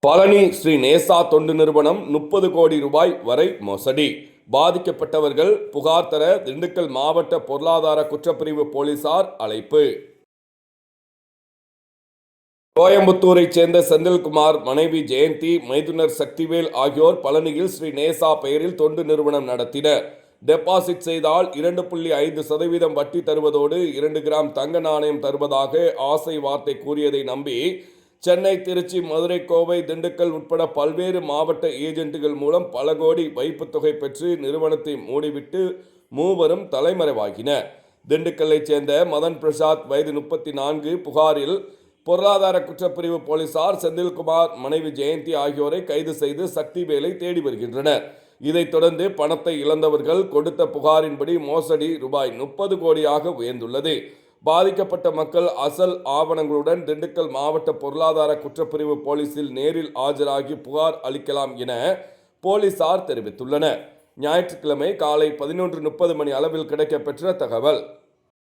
பழனி ஸ்ரீ நேசா தொண்டு நிறுவனம் 30 கோடி ரூபாய் வரை மோசடி. பாதிக்கப்பட்டவர்கள் புகார் தர திண்டுக்கல் மாவட்ட பொருளாதார குற்றப்பிரிவு போலீசார் அழைப்பு. கோயம்புத்தூரைச் சேர்ந்த செந்தில்குமார், மனைவி ஜெயந்தி, மைதுனர் சக்திவேல் ஆகியோர் பழனியில் ஸ்ரீ நேசா பெயரில் தொண்டு நிறுவனம் நடத்தினர். டெபாசிட் செய்தால் 2.5% வட்டி தருவதோடு 2 கிராம் தங்க நாணயம் தருவதாக ஆசை வார்த்தை கூறியதை நம்பி சென்னை, திருச்சி, மதுரை, கோவை, திண்டுக்கல் உட்பட பல்வேறு மாவட்ட ஏஜென்ட்டுகள் மூலம் பல கோடி வைப்புத் தொகை பெற்று நிறுவனத்தை மூடிவிட்டு மூவரும் தலைமறைவாகினர். திண்டுக்கல்லைச் சேர்ந்த மதன் பிரசாத், வயது 34, புகாரில் பொருளாதார குற்றப்பிரிவு போலீசார் செந்தில்குமார், மனைவி ஜெயந்தி ஆகியோரை கைது செய்து சக்திவேலை தேடி வருகின்றனர். இதைத் தொடர்ந்து பணத்தை இழந்தவர்கள் கொடுத்த புகாரின்படி மோசடி ரூபாய் 30 கோடியாக உயர்ந்துள்ளது. பாதிக்கப்பட்ட மக்கள் அசல் ஆவணங்களுடன் திண்டுக்கல் மாவட்ட பொருளாதார குற்றப்பிரிவு போலீசில் நேரில் ஆஜராகி புகார் அளிக்கலாம் என போலீசார் தெரிவித்துள்ளனர். ஞாயிற்றுக்கிழமை காலை 11:30 மணி அளவில் கிடைக்கப்பெற்ற தகவல்.